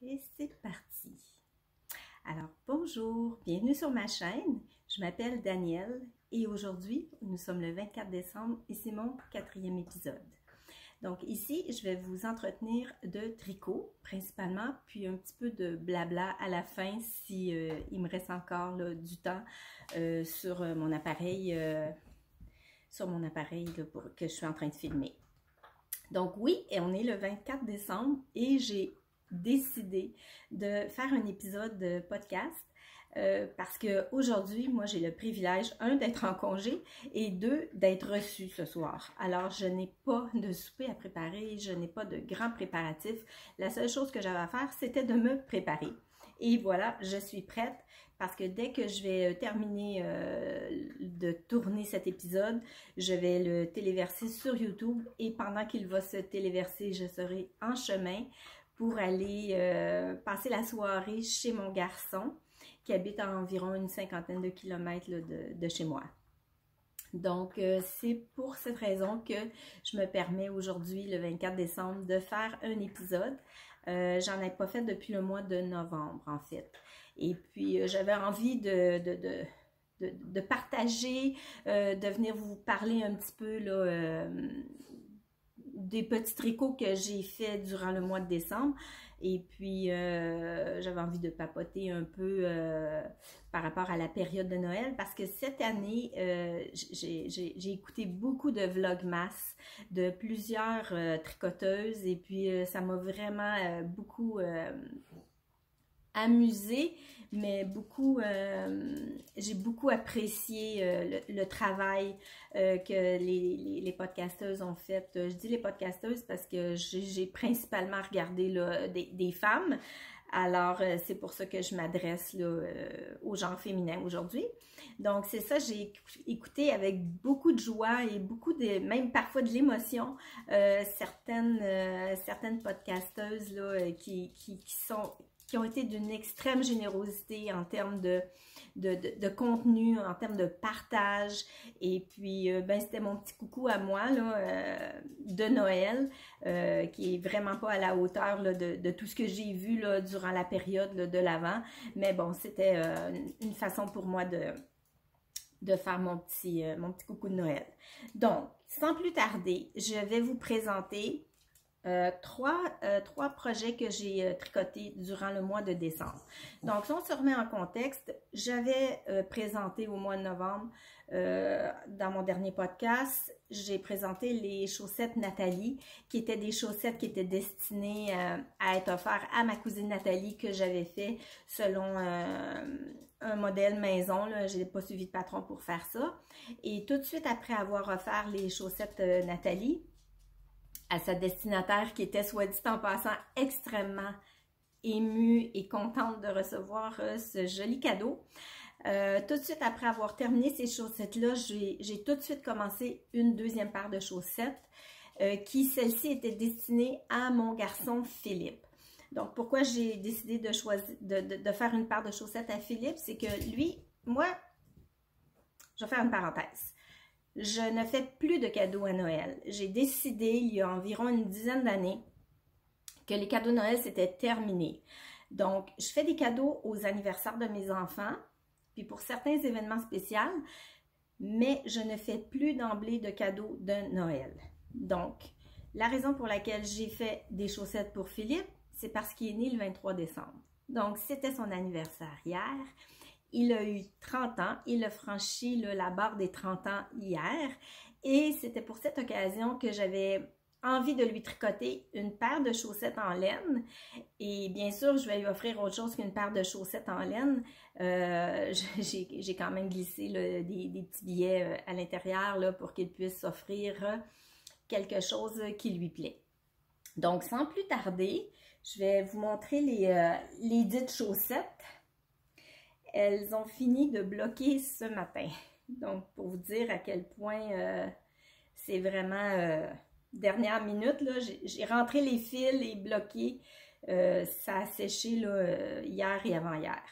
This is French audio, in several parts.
Et c'est parti. Alors bonjour, bienvenue sur ma chaîne. Je m'appelle Danielle et aujourd'hui nous sommes le 24 décembre et c'est mon 4e épisode. Donc ici je vais vous entretenir de tricot principalement, puis un petit peu de blabla à la fin si il me reste encore là, du temps sur mon appareil là, que je suis en train de filmer. Donc oui, on est le 24 décembre et j'ai décidé de faire un épisode de podcast parce qu'aujourd'hui, moi, j'ai le privilège, un, d'être en congé et deux, d'être reçue ce soir. Alors, je n'ai pas de souper à préparer, je n'ai pas de grands préparatifs. La seule chose que j'avais à faire, c'était de me préparer. Et voilà, je suis prête parce que dès que je vais terminer de tourner cet épisode, je vais le téléverser sur YouTube et pendant qu'il va se téléverser, je serai en chemin pour aller passer la soirée chez mon garçon qui habite à environ une 50aine de kilomètres là, de chez moi. Donc, c'est pour cette raison que je me permets aujourd'hui, le 24 décembre, de faire un épisode. J'en ai pas fait depuis le mois de novembre, en fait. Et puis, j'avais envie de partager, de venir vous parler un petit peu là, des petits tricots que j'ai fait durant le mois de décembre. Et puis, j'avais envie de papoter un peu par rapport à la période de Noël parce que cette année, j'ai écouté beaucoup de vlogmas de plusieurs tricoteuses et puis ça m'a vraiment beaucoup amusée, mais beaucoup, j'ai beaucoup apprécié le travail que les podcasteuses ont fait. Je dis les podcasteuses parce que j'ai principalement regardé là, des femmes. Alors, c'est pour ça que je m'adresse au genre féminin aujourd'hui. Donc, c'est ça, j'ai écouté avec beaucoup de joie et beaucoup même parfois de l'émotion, certaines podcasteuses là, qui ont été d'une extrême générosité en termes de contenu, en termes de partage. Et puis, ben, c'était mon petit coucou à moi là, de Noël, qui est vraiment pas à la hauteur là, de tout ce que j'ai vu là, durant la période là, de l'Avent. Mais bon, c'était une façon pour moi de faire mon petit coucou de Noël. Donc, sans plus tarder, je vais vous présenter trois projets que j'ai tricotés durant le mois de décembre. Donc, si on se remet en contexte, j'avais présenté au mois de novembre, dans mon dernier podcast, j'ai présenté les chaussettes Nathalie, qui étaient des chaussettes qui étaient destinées à être offertes à ma cousine Nathalie, que j'avais fait selon un modèle maison. Je n'ai pas suivi de patron pour faire ça. Et tout de suite après avoir offert les chaussettes Nathalie, à sa destinataire qui était, soit dit en passant, extrêmement émue et contente de recevoir ce joli cadeau. Tout de suite après avoir terminé ces chaussettes-là, j'ai tout de suite commencé une deuxième paire de chaussettes qui, celle-ci, était destinée à mon garçon Philippe. Donc, pourquoi j'ai décidé de faire une paire de chaussettes à Philippe, c'est que lui, moi, je vais faire une parenthèse. Je ne fais plus de cadeaux à Noël. J'ai décidé, il y a environ une dizaine d'années, que les cadeaux de Noël, c'était terminé. Donc, je fais des cadeaux aux anniversaires de mes enfants, puis pour certains événements spéciaux, mais je ne fais plus d'emblée de cadeaux de Noël. Donc, la raison pour laquelle j'ai fait des chaussettes pour Philippe, c'est parce qu'il est né le 23 décembre. Donc, c'était son anniversaire hier. Il a eu 30 ans, il a franchi la barre des 30 ans hier et c'était pour cette occasion que j'avais envie de lui tricoter une paire de chaussettes en laine et bien sûr, je vais lui offrir autre chose qu'une paire de chaussettes en laine. J'ai quand même glissé là, des petits billets à l'intérieur pour qu'il puisse s'offrir quelque chose qui lui plaît. Donc, sans plus tarder, je vais vous montrer les dites chaussettes. Elles ont fini de bloquer ce matin. Donc, pour vous dire à quel point c'est vraiment dernière minute, j'ai rentré les fils et bloqué. Ça a séché là, hier et avant-hier.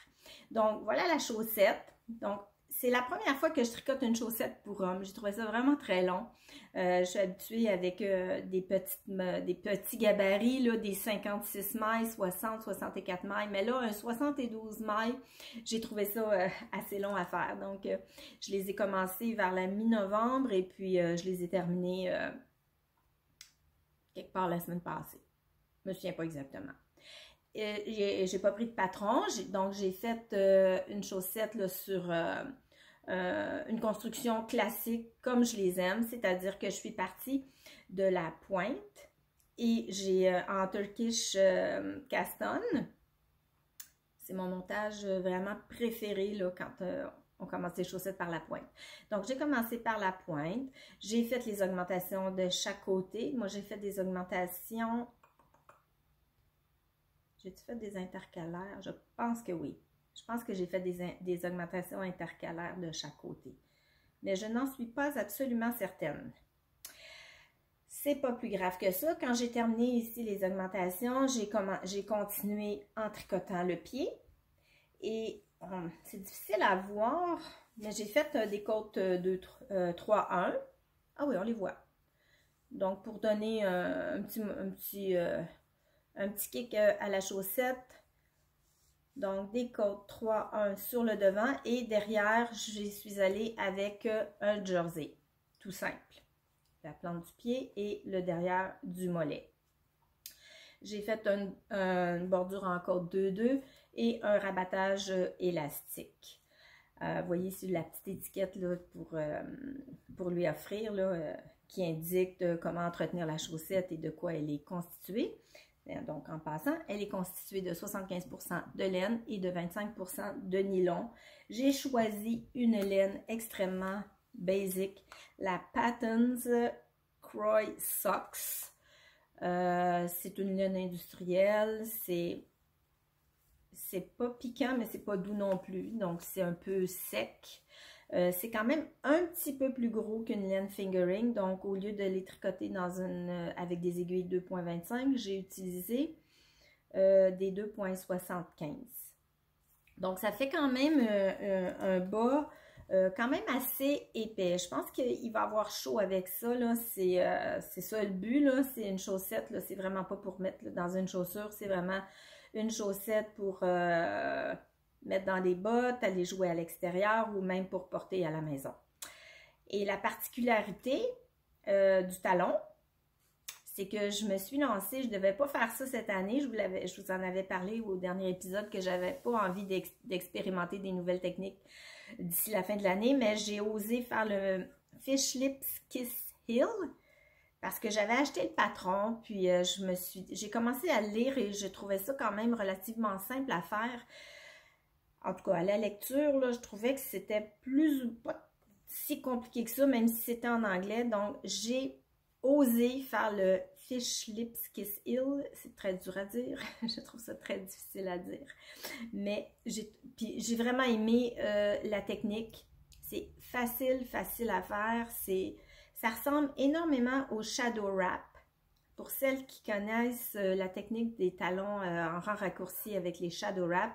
Donc, voilà la chaussette. Donc, c'est la première fois que je tricote une chaussette pour homme. J'ai trouvé ça vraiment très long. Je suis habituée avec des petits gabarits, là, des 56 mailles, 60, 64 mailles. Mais là, un 72 mailles, j'ai trouvé ça assez long à faire. Donc, je les ai commencés vers la mi-novembre et puis je les ai terminés quelque part la semaine passée. Je me souviens pas exactement. J'ai pas pris de patron, donc j'ai fait une chaussette là, sur une construction classique comme je les aime, c'est-à-dire que je suis partie de la pointe et j'ai en Turkish cast on. C'est mon montage vraiment préféré là, quand on commence les chaussettes par la pointe. Donc, j'ai commencé par la pointe. J'ai fait les augmentations de chaque côté. Moi, j'ai fait des augmentations. J'ai-tu fait des intercalaires? Je pense que oui. Je pense que j'ai fait des augmentations intercalaires de chaque côté. Mais je n'en suis pas absolument certaine. C'est pas plus grave que ça. Quand j'ai terminé ici les augmentations, j'ai continué en tricotant le pied. Et c'est difficile à voir, mais j'ai fait des côtes 3, 1. Ah oui, on les voit. Donc, pour donner un petit kick à la chaussette. Donc, des côtes 3, 1 sur le devant. Et derrière, je suis allée avec un jersey. Tout simple. La plante du pied et le derrière du mollet. J'ai fait une bordure en côte 2-2 et un rabattage élastique. Vous voyez sur la petite étiquette là, pour lui offrir, là, qui indique comment entretenir la chaussette et de quoi elle est constituée. Donc, en passant, elle est constituée de 75% de laine et de 25% de nylon. J'ai choisi une laine extrêmement basic, la Patons Croy Socks. C'est une laine industrielle, c'est pas piquant, mais c'est pas doux non plus, donc c'est un peu sec. C'est quand même un petit peu plus gros qu'une laine fingering, donc au lieu de les tricoter avec des aiguilles 2.25, j'ai utilisé des 2.75. Donc ça fait quand même un bas quand même assez épais. Je pense qu'il va avoir chaud avec ça, là. C'est ça le but, là. C'est une chaussette, là. C'est vraiment pas pour mettre là, dans une chaussure, c'est vraiment une chaussette pour mettre dans des bottes, aller jouer à l'extérieur ou même pour porter à la maison. Et la particularité du talon, c'est que je me suis lancée, je ne devais pas faire ça cette année, je vous en avais parlé au dernier épisode que j'avais pas envie d'expérimenter des nouvelles techniques d'ici la fin de l'année, mais j'ai osé faire le Fish Lips Kiss Heel parce que j'avais acheté le patron, puis j'ai commencé à le lire et je trouvais ça quand même relativement simple à faire. En tout cas, à la lecture, là, je trouvais que c'était pas si compliqué que ça, même si c'était en anglais. Donc, j'ai osé faire le Fish Lips Kiss Heel. C'est très dur à dire. Je trouve ça très difficile à dire. Mais j'ai vraiment aimé la technique. C'est facile à faire. Ça ressemble énormément au Shadow Wrap. Pour celles qui connaissent la technique des talons en rang raccourci avec les Shadow Wrap,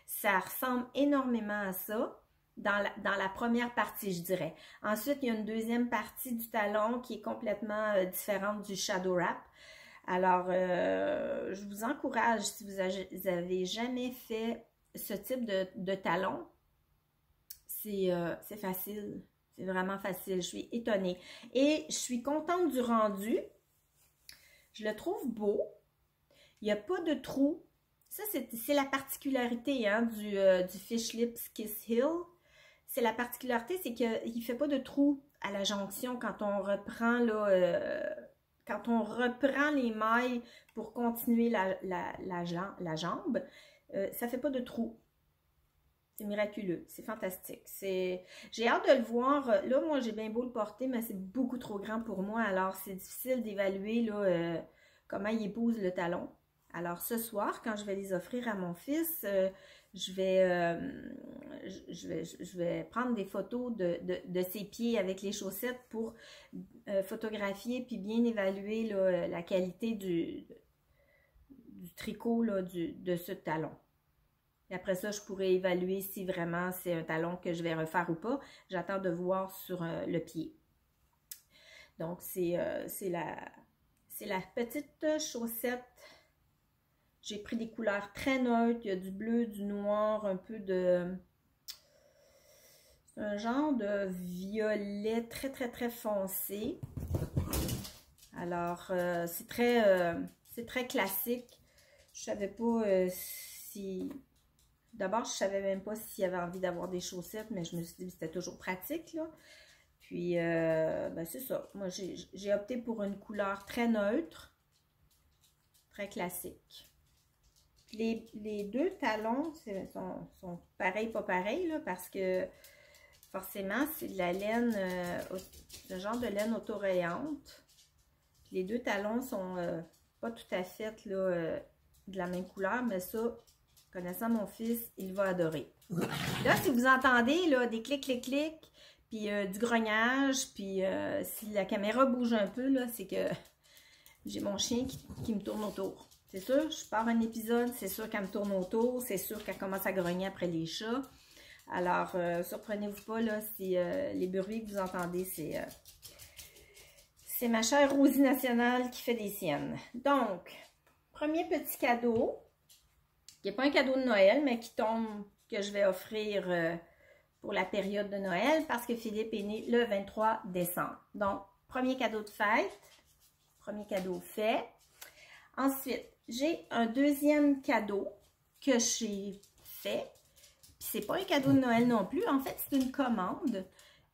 ça ressemble énormément à ça dans la première partie, je dirais. Ensuite, il y a une deuxième partie du talon qui est complètement différente du Shadow Wrap. Alors, je vous encourage, si vous avez jamais fait ce type de talon, c'est facile. C'est vraiment facile. Je suis étonnée. Et je suis contente du rendu. Je le trouve beau. Il n'y a pas de trou. Ça, c'est la particularité hein, du Fish Lips Kiss Heel. C'est la particularité, c'est qu'il ne fait pas de trou à la jonction quand on reprend là, quand on reprend les mailles pour continuer la jambe. Ça ne fait pas de trou. C'est miraculeux, c'est fantastique. J'ai hâte de le voir. Là, moi, j'ai bien beau le porter, mais c'est beaucoup trop grand pour moi. Alors, c'est difficile d'évaluer comment il épouse le talon. Alors, ce soir, quand je vais les offrir à mon fils, je vais prendre des photos de ses pieds avec les chaussettes pour photographier puis bien évaluer là, la qualité du tricot là, de ce talon. Et après ça, je pourrais évaluer si vraiment c'est un talon que je vais refaire ou pas. J'attends de voir sur le pied. Donc, c'est la petite chaussette. J'ai pris des couleurs très neutres. Il y a du bleu, du noir, un peu de... un genre de violet très, très, très foncé. Alors, c'est très classique. Je savais pas si... D'abord, je savais même pas s'il y avait envie d'avoir des chaussettes, mais je me suis dit que c'était toujours pratique, là. Puis, ben c'est ça. Moi, j'ai opté pour une couleur très neutre, très classique. Les deux talons sont pareils, pas pareils, là, parce que forcément, c'est de la laine, ce genre de laine autorayante. Les deux talons sont pas tout à fait là, de la même couleur, mais ça, connaissant mon fils, il va adorer. Là, si vous entendez là, des clics, clics, clics, puis du grognage, puis si la caméra bouge un peu, là, c'est que j'ai mon chien qui me tourne autour. C'est sûr, je pars un épisode, c'est sûr qu'elle me tourne autour, c'est sûr qu'elle commence à grogner après les chats. Alors, surprenez-vous pas, là, si les bruits que vous entendez, c'est ma chère Rosie Nationale qui fait des siennes. Donc, premier petit cadeau, qui n'est pas un cadeau de Noël, mais qui tombe, que je vais offrir pour la période de Noël, parce que Philippe est né le 23 décembre. Donc, premier cadeau de fête, premier cadeau fait. Ensuite, j'ai un deuxième cadeau que j'ai fait. Puis c'est pas un cadeau de Noël non plus. En fait, c'est une commande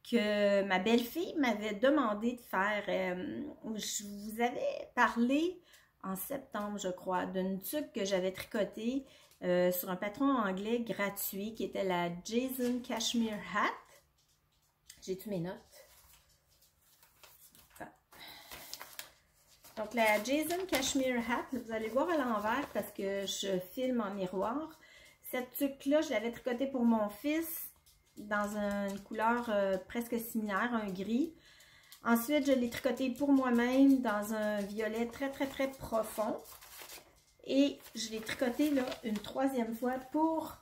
que ma belle-fille m'avait demandé de faire. Je vous avais parlé en septembre, je crois, d'une tuque que j'avais tricotée sur un patron anglais gratuit qui était la Jason Cashmere Hat. J'ai-tu mes notes? Donc, la Jason Cashmere Hat, vous allez voir à l'envers parce que je filme en miroir. Cette tuque-là, je l'avais tricotée pour mon fils dans une couleur presque similaire, un gris. Ensuite, je l'ai tricotée pour moi-même dans un violet très, très, très profond. Et je l'ai tricotée là une troisième fois pour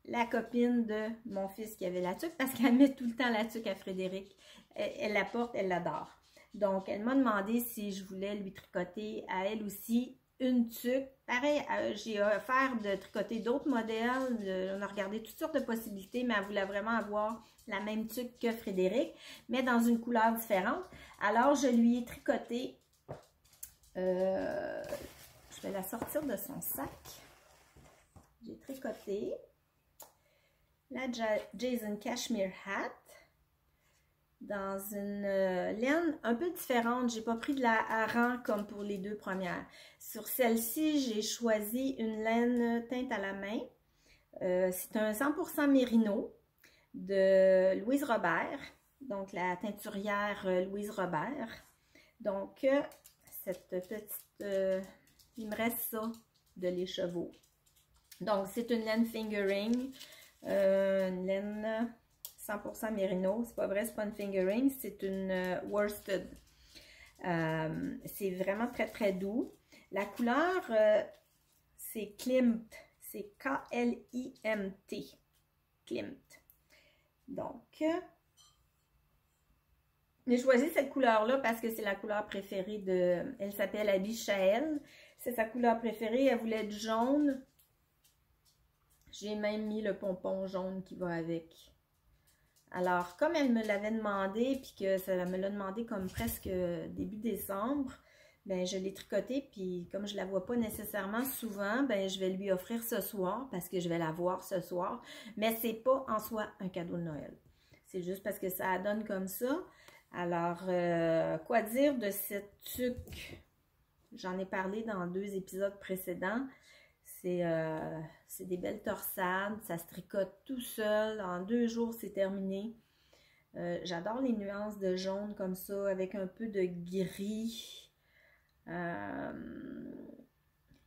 la copine de mon fils qui avait la tuque parce qu'elle met tout le temps la tuque à Frédéric. Elle la porte, elle l'adore. Donc, elle m'a demandé si je voulais lui tricoter à elle aussi une tuque. Pareil, j'ai offert de tricoter d'autres modèles. On a regardé toutes sortes de possibilités, mais elle voulait vraiment avoir la même tuque que Frédéric, mais dans une couleur différente. Alors, je lui ai tricoté, je vais la sortir de son sac. J'ai tricoté la Jason Cashmere Hat dans une laine un peu différente. J'ai pas pris de la hareng comme pour les deux premières. Sur celle-ci, j'ai choisi une laine teinte à la main. C'est un 100% mérino de Louise Robert, donc la teinturière Louise Robert. Donc, cette petite... il me reste ça de l'écheveau. Donc, c'est une laine fingering, une laine 100% mérino. C'est pas vrai, c'est pas une fingering, c'est une worsted. C'est vraiment très, très doux. La couleur, c'est Klimt. C'est K-L-I-M-T. Klimt. Donc, j'ai choisi cette couleur-là parce que c'est la couleur préférée de... Elle s'appelle Abby Shael. C'est sa couleur préférée. Elle voulait du jaune. J'ai même mis le pompon jaune qui va avec. Alors, comme elle me l'avait demandé, puis que ça me l'a demandé comme presque début décembre, ben je l'ai tricoté, puis comme je la vois pas nécessairement souvent, ben je vais lui offrir ce soir, parce que je vais la voir ce soir. Mais c'est pas en soi un cadeau de Noël. C'est juste parce que ça donne comme ça. Alors, quoi dire de cette tuque? J'en ai parlé dans 2 épisodes précédents. C'est des belles torsades, ça se tricote tout seul. En 2 jours, c'est terminé. J'adore les nuances de jaune comme ça, avec un peu de gris. Il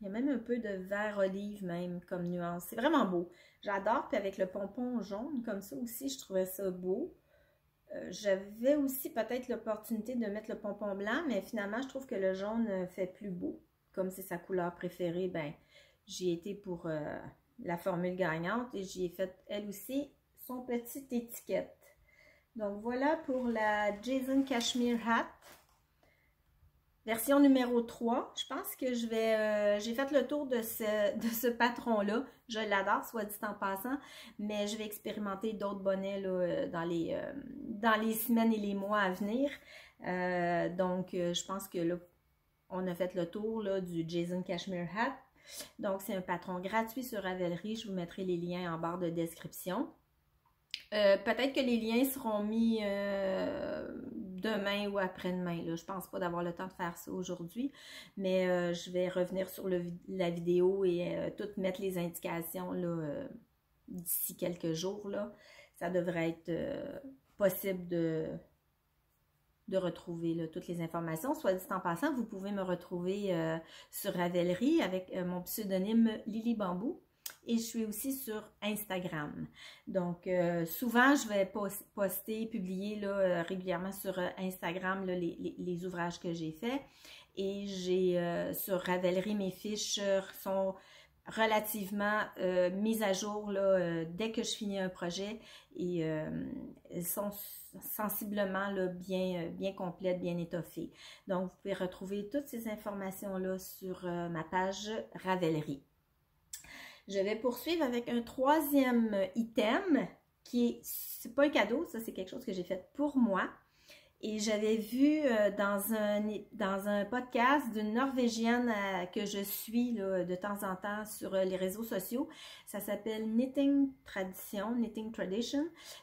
y a même un peu de vert olive même comme nuance. C'est vraiment beau. J'adore. Puis avec le pompon jaune comme ça aussi, je trouvais ça beau. J'avais aussi peut-être l'opportunité de mettre le pompon blanc, mais finalement, je trouve que le jaune fait plus beau. Comme c'est sa couleur préférée, ben, j'y ai été pour la formule gagnante et j'y ai fait elle aussi son petite étiquette. Donc voilà pour la Jason Cashmere Hat. Version numéro 3, je pense que j'ai fait le tour de ce patron-là. Je l'adore, soit dit en passant, mais je vais expérimenter d'autres bonnets là, dans les semaines et les mois à venir. Donc, je pense que là, on a fait le tour là, du Jason Cashmere Hat. Donc, c'est un patron gratuit sur Ravelry. Je vous mettrai les liens en barre de description. Peut-être que les liens seront mis demain ou après-demain. Je ne pense pas d'avoir le temps de faire ça aujourd'hui, mais je vais revenir sur la vidéo et toutes mettre les indications d'ici quelques jours. Là. Ça devrait être possible de retrouver là, toutes les informations. Soit dit en passant, vous pouvez me retrouver sur Ravelry avec mon pseudonyme Lily Bambou. Et je suis aussi sur Instagram. Donc, souvent, je vais poster, publier là, régulièrement sur Instagram là, les ouvrages que j'ai faits. Et j'ai sur Ravelry, mes fiches sont relativement mises à jour là, dès que je finis un projet. Et elles sont sensiblement là, bien complètes, bien étoffées. Donc, vous pouvez retrouver toutes ces informations-là sur ma page Ravelry. Je vais poursuivre avec un troisième item qui c'est pas un cadeau, ça c'est quelque chose que j'ai fait pour moi. Et j'avais vu dans un podcast d'une Norvégienne que je suis là, de temps en temps sur les réseaux sociaux. Ça s'appelle Knitting Tradition.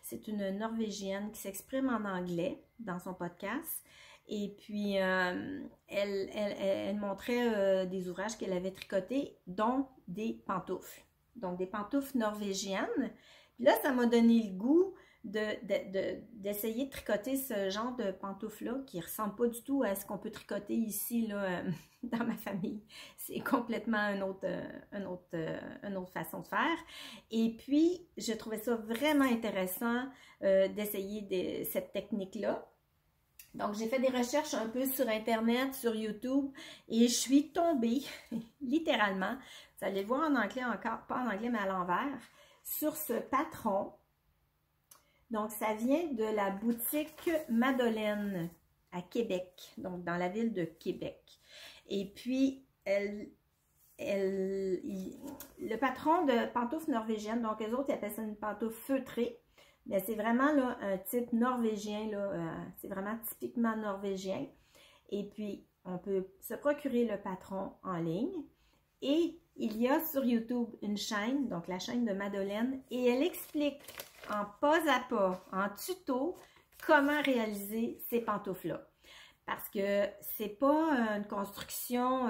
C'est une Norvégienne qui s'exprime en anglais dans son podcast. Et puis, elle montrait des ouvrages qu'elle avait tricotés, dont des pantoufles. Donc, des pantoufles norvégiennes. Puis là, ça m'a donné le goût d'essayer de tricoter ce genre de pantoufles-là qui ne ressemble pas du tout à ce qu'on peut tricoter ici, là, dans ma famille. C'est complètement une autre façon de faire. Et puis, je trouvais ça vraiment intéressant d'essayer cette technique-là. Donc, j'ai fait des recherches un peu sur Internet, sur YouTube, et je suis tombée, littéralement, vous allez le voir en anglais encore, pas en anglais, mais à l'envers, sur ce patron. Donc, ça vient de la boutique Madeleine à Québec, donc dans la ville de Québec. Et puis, le patron de pantoufles norvégiennes, donc les autres, ils appellent ça une pantoufle feutrée. Mais c'est vraiment là, un type norvégien, c'est vraiment typiquement norvégien. Et puis, on peut se procurer le patron en ligne. Et il y a sur YouTube une chaîne, donc la chaîne de Madeleine, et elle explique en pas à pas, en tuto, comment réaliser ces pantoufles-là. Parce que c'est pas une construction...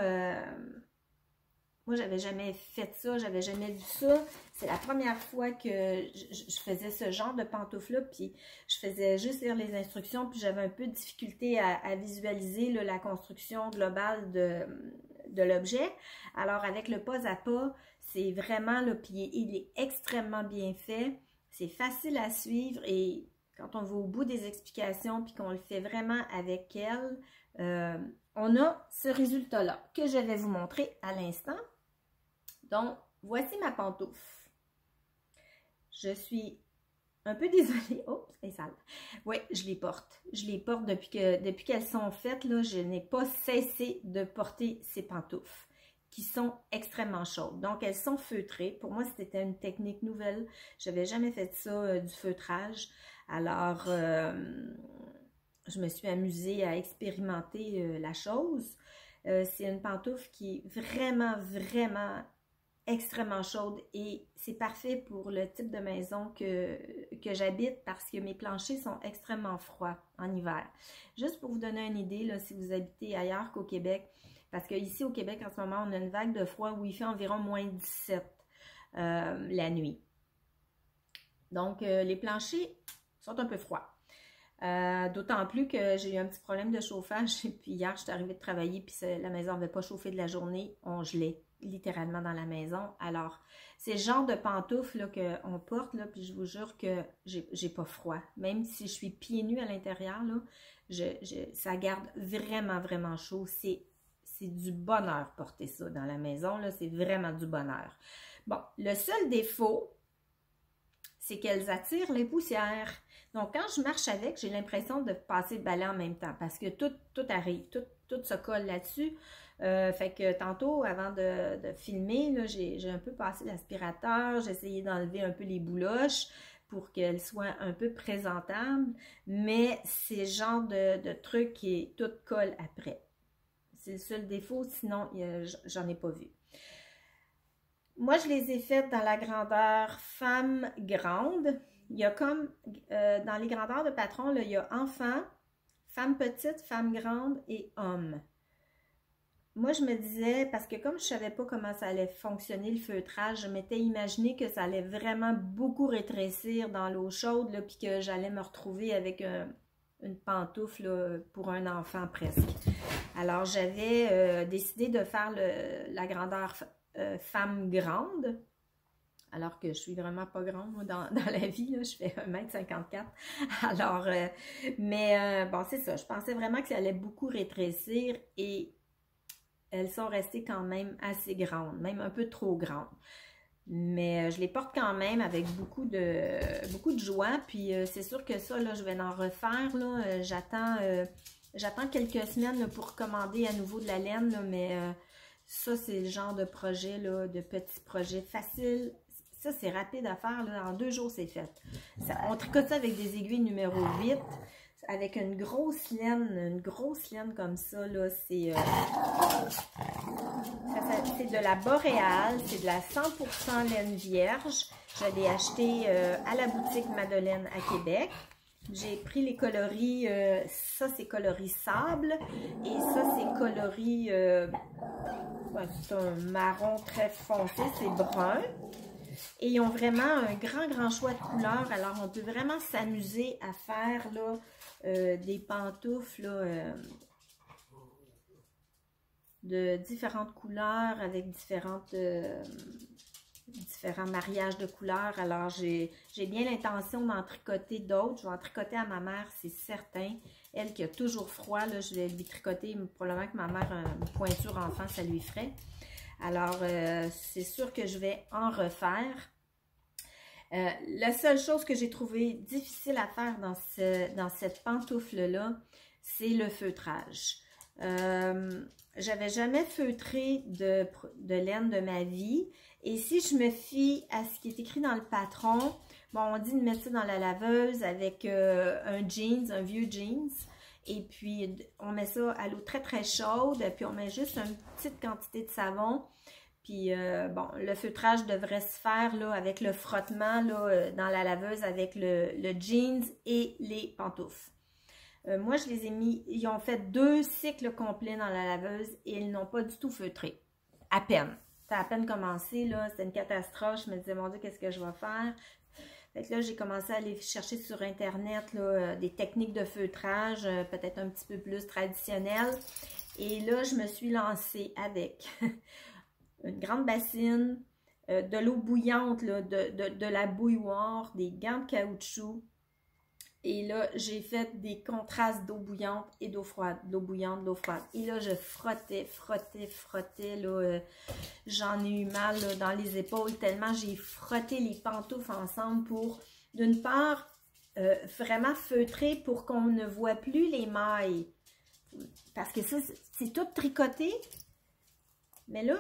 moi, j'avais jamais fait ça, j'avais jamais vu ça. C'est la première fois que je faisais ce genre de pantoufles-là, puis je faisais juste lire les instructions, puis j'avais un peu de difficulté à visualiser là, la construction globale de l'objet. Alors, avec le pas à pas, c'est vraiment, là, puis il est extrêmement bien fait. C'est facile à suivre et quand on va au bout des explications, puis qu'on le fait vraiment avec elle, on a ce résultat-là que je vais vous montrer à l'instant. Donc, voici ma pantoufle. Je suis un peu désolée. Oh, c'est sale. Oui, je les porte. Je les porte depuis qu'elles sont faites. Là, je n'ai pas cessé de porter ces pantoufles qui sont extrêmement chaudes. Donc, elles sont feutrées. Pour moi, c'était une technique nouvelle. Je n'avais jamais fait ça, du feutrage. Alors, je me suis amusée à expérimenter la chose. C'est une pantoufle qui est vraiment, vraiment extrêmement chaude et c'est parfait pour le type de maison que j'habite parce que mes planchers sont extrêmement froids en hiver. Juste pour vous donner une idée, là, si vous habitez ailleurs qu'au Québec, parce qu'ici au Québec en ce moment, on a une vague de froid où il fait environ moins 17 la nuit. Donc, les planchers sont un peu froids. D'autant plus que j'ai eu un petit problème de chauffage. Et puis hier, je suis arrivée de travailler, puis la maison n'avait pas chauffé de la journée. On gelait littéralement dans la maison. Alors, c'est le genre de pantoufles qu'on porte, là, puis je vous jure que j'ai pas froid. Même si je suis pieds nus à l'intérieur, là, ça garde vraiment, vraiment chaud. C'est c'est du bonheur porter ça dans la maison, là, c'est vraiment du bonheur. Bon, le seul défaut, c'est qu'elles attirent les poussières. Donc, quand je marche avec, j'ai l'impression de passer le balai en même temps parce que tout arrive, tout se colle là-dessus. Fait que tantôt, avant de filmer, j'ai un peu passé l'aspirateur, j'ai essayé d'enlever un peu les bouloches pour qu'elles soient un peu présentables, mais c'est le genre de truc qui tout colle après. C'est le seul défaut, sinon j'en ai pas vu. Moi, je les ai faites dans la grandeur femme grande. Il y a comme, dans les grandeurs de patron, là, il y a enfant, femme petite, femme grande et homme. Moi, je me disais, parce que comme je ne savais pas comment ça allait fonctionner le feutrage, je m'étais imaginé que ça allait vraiment beaucoup rétrécir dans l'eau chaude, puis que j'allais me retrouver avec une pantoufle là, pour un enfant presque. Alors, j'avais décidé de faire la grandeur femme grande, alors que je suis vraiment pas grande moi, dans la vie, là, je fais 1m54. Alors, bon, c'est ça, je pensais vraiment que ça allait beaucoup rétrécir et elles sont restées quand même assez grandes, même un peu trop grandes. Mais je les porte quand même avec beaucoup de joie. Puis c'est sûr que ça, là, je vais en refaire. J'attends quelques semaines là, pour commander à nouveau de la laine, là, mais ça, c'est le genre de projet, là, de petits projets faciles. Ça, c'est rapide à faire. Là. En 2 jours, c'est fait. On tricote ça avec des aiguilles numéro 8. Avec une grosse laine comme ça, là, c'est de la boréale, c'est de la 100% laine vierge. Je l'ai acheté à la boutique Madeleine à Québec. J'ai pris les coloris, ça c'est coloris sable et ça c'est coloris, c'est un marron très foncé, c'est brun. Et ils ont vraiment un grand choix de couleurs, alors on peut vraiment s'amuser à faire là, des pantoufles là, de différentes couleurs avec différents mariages de couleurs. Alors, j'ai bien l'intention d'en tricoter d'autres. Je vais en tricoter à ma mère, c'est certain. Elle qui a toujours froid, là, je vais lui tricoter. Probablement que ma mère a une pointure enfant, ça lui ferait. Alors, c'est sûr que je vais en refaire. La seule chose que j'ai trouvé difficile à faire dans cette pantoufle-là, c'est le feutrage. J'avais jamais feutré de laine de ma vie. Et si je me fie à ce qui est écrit dans le patron, bon, on dit de mettre ça dans la laveuse avec un vieux jeans. Et puis, on met ça à l'eau très chaude. Puis, on met juste une petite quantité de savon. Puis, bon, le feutrage devrait se faire là, avec le frottement là, dans la laveuse avec le jeans et les pantoufles. Moi, je les ai mis, ils ont fait 2 cycles complets dans la laveuse et ils n'ont pas du tout feutré. À peine. Ça a à peine commencé, là, c'était une catastrophe. Je me disais, mon Dieu, qu'est-ce que je vais faire? Fait que là, j'ai commencé à aller chercher sur Internet là, des techniques de feutrage, peut-être un petit peu plus traditionnelles. Et là, je me suis lancée avec une grande bassine, de l'eau bouillante, là, de la bouilloire, des gants de caoutchouc. Et là, j'ai fait des contrastes d'eau bouillante et d'eau froide, d'eau bouillante, d'eau froide. Et là, je frottais, là, j'en ai eu mal là, dans les épaules tellement j'ai frotté les pantoufles ensemble pour, d'une part, vraiment feutrer pour qu'on ne voit plus les mailles. Parce que ça, c'est tout tricoté. Mais là,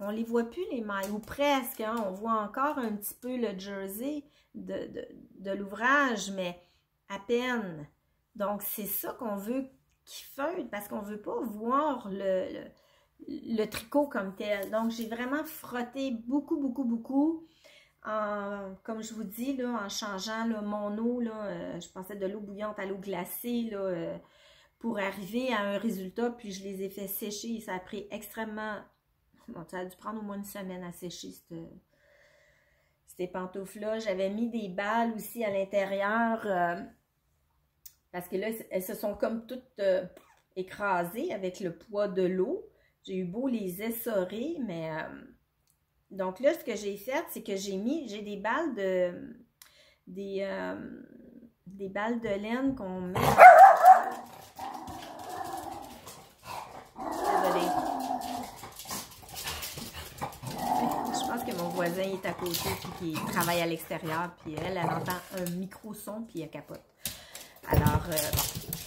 on les voit plus les mailles, ou presque. Hein? On voit encore un petit peu le jersey de l'ouvrage, mais à peine. Donc, c'est ça qu'on veut qu'il feuille, parce qu'on ne veut pas voir le tricot comme tel. Donc, j'ai vraiment frotté beaucoup, comme je vous dis, là, en changeant là, mon eau. Là, je passais de l'eau bouillante à l'eau glacée là, pour arriver à un résultat. Puis, je les ai fait sécher et ça a pris extrêmement... Bon, ça a dû prendre au moins 1 semaine à sécher ces pantoufles-là. J'avais mis des balles aussi à l'intérieur parce que là, elles se sont comme toutes écrasées avec le poids de l'eau. J'ai eu beau les essorer, mais... donc là, ce que j'ai fait, c'est que j'ai des balles des balles de laine qu'on met... Désolée. voisin est à côté puis qui travaille à l'extérieur, puis elle entend un micro-son, puis elle capote. Alors, bon,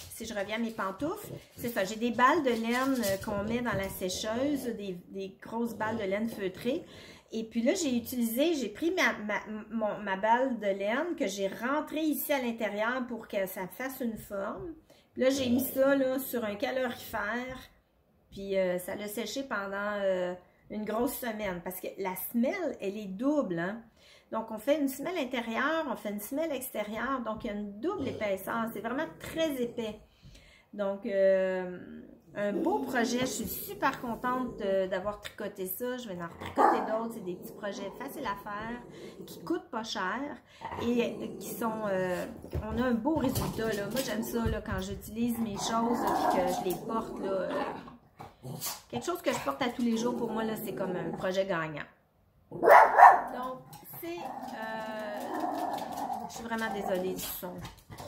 si je reviens à mes pantoufles, c'est ça, j'ai des balles de laine qu'on met dans la sécheuse, des grosses balles de laine feutrées. Et puis là, j'ai pris ma balle de laine que j'ai rentrée ici à l'intérieur pour que ça fasse une forme. Puis là, j'ai mis ça là, sur un calorifère, puis ça l'a séché pendant une grosse semaine, parce que la semelle, elle est double, hein? Donc, on fait une semelle intérieure, on fait une semelle extérieure, donc il y a une double épaisseur, c'est vraiment très épais. Donc, un beau projet, je suis super contente d'avoir tricoté ça, je vais en tricoter d'autres, c'est des petits projets faciles à faire, qui coûtent pas cher et qui sont, on a un beau résultat, là. Moi, j'aime ça, là, quand j'utilise mes choses et que je les porte, là, quelque chose que je porte à tous les jours, pour moi, là, c'est comme un projet gagnant. Donc, c'est... je suis vraiment désolée du son.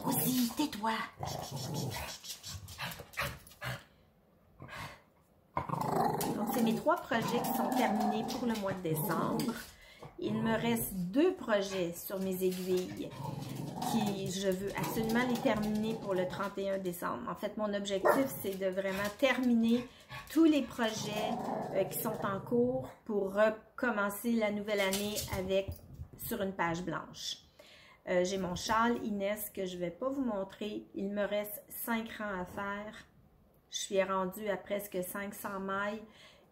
Rosie, tais-toi! Donc, c'est mes 3 projets qui sont terminés pour le mois de décembre. Il me reste 2 projets sur mes aiguilles qui je veux absolument les terminer pour le 31 décembre. En fait, mon objectif, c'est de vraiment terminer tous les projets qui sont en cours pour recommencer la nouvelle année sur une page blanche. J'ai mon châle Inès que je ne vais pas vous montrer. Il me reste 5 rangs à faire. Je suis rendue à presque 500 mailles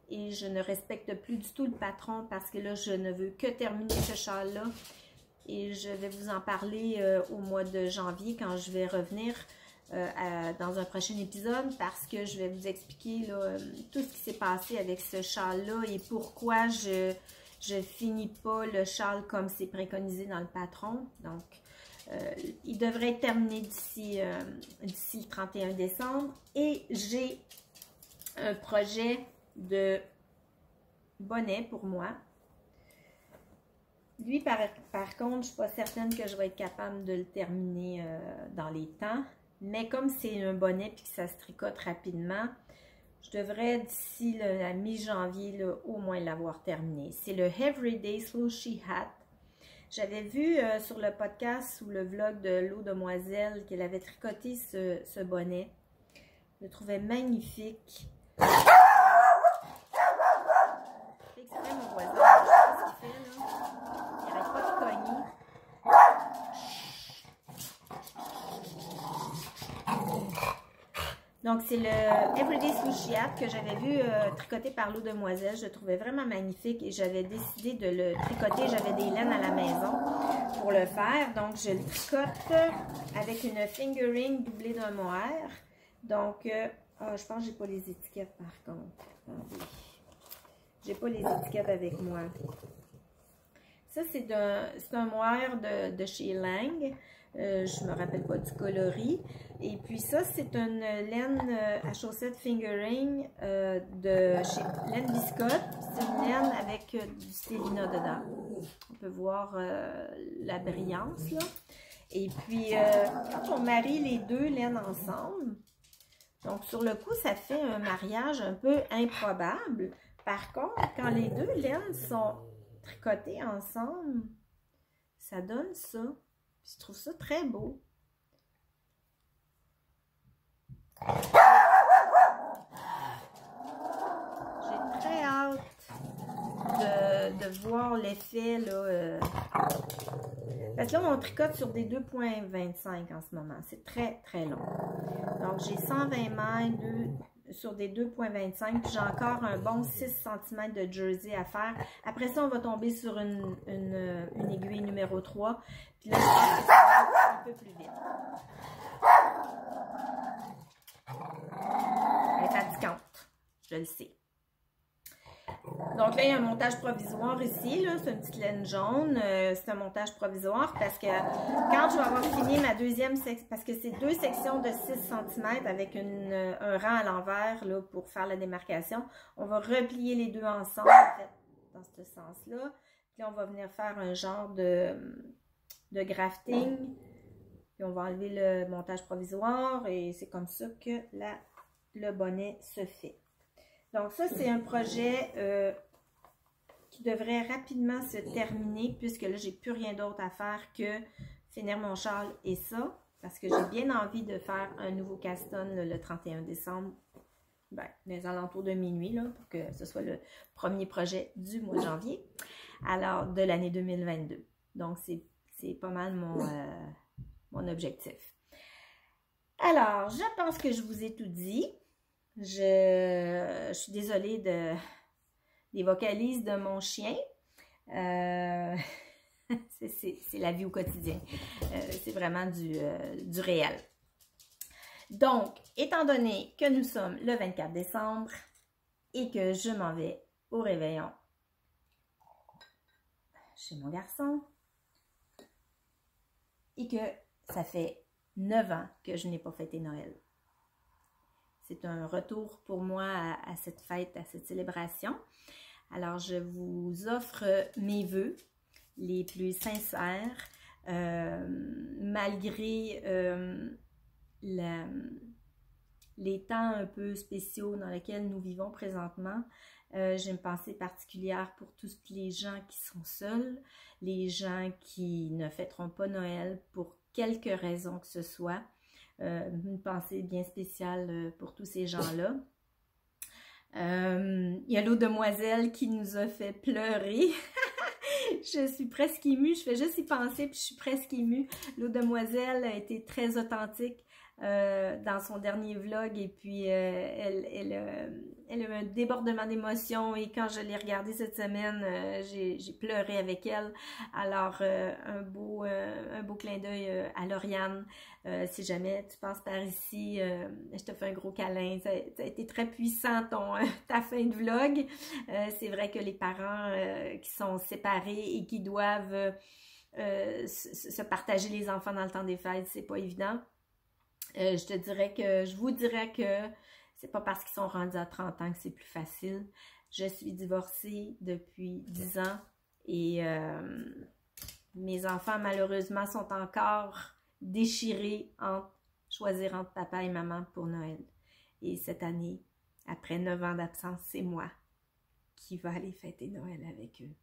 et je ne respecte plus du tout le patron parce que là, je ne veux que terminer ce châle-là. Et je vais vous en parler au mois de janvier quand je vais revenir dans un prochain épisode parce que je vais vous expliquer là, tout ce qui s'est passé avec ce châle-là et pourquoi je finis pas le châle comme c'est préconisé dans le patron. Donc, il devrait être terminé d'ici le 31 décembre. Et j'ai un projet de bonnet pour moi. Lui, par contre, je ne suis pas certaine que je vais être capable de le terminer dans les temps. Mais comme c'est un bonnet et que ça se tricote rapidement, je devrais d'ici la mi-janvier au moins l'avoir terminé. C'est le Everyday Slushy Hat. J'avais vu sur le podcast ou le vlog de L'Eau Demoiselle qu'elle avait tricoté ce bonnet. Je le trouvais magnifique. C'est exprès mon voisin, je sais pas ce qu'il fait là. Il n'arrête pas de cogner. Donc, c'est le Everyday Slushy Hat que j'avais vu tricoté par L'Eau Demoiselle. Je le trouvais vraiment magnifique et j'avais décidé de le tricoter. J'avais des laines à la maison pour le faire. Donc, je le tricote avec une fingering doublée d'un mohair. Donc, je pense que j'ai pas les étiquettes par contre. Attendez. J'ai pas les étiquettes avec moi. Ça, c'est un mohair de chez Lang. Je me rappelle pas du coloris. Et puis ça, c'est une laine à chaussettes fingering de chez Laine Biscotte. C'est une laine avec du stélina dedans. On peut voir la brillance là. Et puis, quand on marie les deux laines ensemble, donc sur le coup, ça fait un mariage un peu improbable. Par contre, quand les deux laines sont tricotées ensemble, ça donne ça. Puis je trouve ça très beau. J'ai très hâte de voir l'effet là. Parce que là, on tricote sur des 2,25 en ce moment. C'est très, très long. Donc, j'ai 120 mailles sur des 2,25. Puis j'ai encore un bon 6 cm de jersey à faire. Après ça, on va tomber sur une aiguille numéro 3. Puis là, je pense que ça va être un peu plus vite. Elle est fatigante, je le sais. Donc là, il y a un montage provisoire ici. C'est une petite laine jaune. C'est un montage provisoire parce que quand je vais avoir fini ma deuxième section, parce que c'est 2 sections de 6 cm avec un rang à l'envers pour faire la démarcation, on va replier les deux ensemble, en fait, dans ce sens-là. Puis on va venir faire un genre de grafting. Puis on va enlever le montage provisoire et c'est comme ça que le bonnet se fait. Donc ça, c'est un projet qui devrait rapidement se terminer puisque là, j'ai plus rien d'autre à faire que finir mon châle et ça. Parce que j'ai bien envie de faire un nouveau cast-on le 31 décembre. Ben, les alentours de minuit, là, pour que ce soit le premier projet du mois de janvier. Alors, de l'année 2022. Donc, c'est pas mal mon objectif. Alors, je pense que je vous ai tout dit. Je suis désolée des vocalises de mon chien. C'est la vie au quotidien. C'est vraiment du réel. Donc, étant donné que nous sommes le 24 décembre et que je m'en vais au réveillon chez mon garçon et que ça fait 9 ans que je n'ai pas fêté Noël. C'est un retour pour moi à cette fête, à cette célébration. Alors, je vous offre mes vœux les plus sincères, malgré les temps un peu spéciaux dans lesquels nous vivons présentement. J'ai une pensée particulière pour tous les gens qui sont seuls, les gens qui ne fêteront pas Noël pour quelque raison que ce soit. Une pensée bien spéciale pour tous ces gens-là. Il y a l'eau demoiselle qui nous a fait pleurer. Je suis presque émue, je fais juste y penser puis je suis presque émue. L'eau demoiselle a été très authentique dans son dernier vlog et puis elle a eu un débordement d'émotions et quand je l'ai regardée cette semaine, j'ai pleuré avec elle. Alors, un beau clin d'œil à Lauriane. Si jamais tu passes par ici, je te fais un gros câlin. Ça a été très puissant ta fin de vlog. C'est vrai que les parents qui sont séparés et qui doivent se partager les enfants dans le temps des fêtes, c'est pas évident. Je vous dirais que c'est pas parce qu'ils sont rendus à 30 ans que c'est plus facile. Je suis divorcée depuis 10 ans et mes enfants malheureusement sont encore déchirés choisir entre papa et maman pour Noël. Et cette année, après 9 ans d'absence, c'est moi qui va aller fêter Noël avec eux.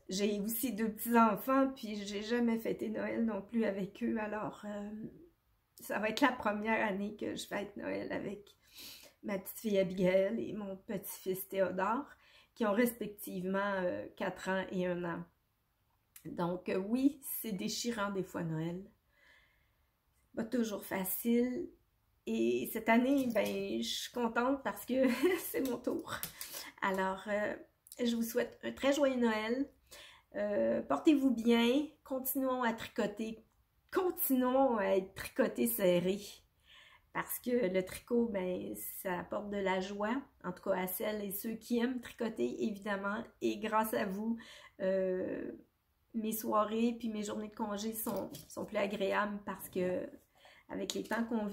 J'ai aussi 2 petits-enfants, puis j'ai jamais fêté Noël non plus avec eux. Alors, ça va être la première année que je fête Noël avec ma petite fille Abigail et mon petit-fils Théodore, qui ont respectivement 4 ans et 1 an. Donc, oui, c'est déchirant des fois Noël. Pas toujours facile. Et cette année, ben, je suis contente parce que c'est mon tour. Alors, je vous souhaite un très joyeux Noël. Portez-vous bien, continuons à tricoter, continuons à être tricotés serrés parce que le tricot, ben, ça apporte de la joie, en tout cas à celles et ceux qui aiment tricoter évidemment, et grâce à vous, mes soirées puis mes journées de congé sont plus agréables parce que avec les temps qu'on vit,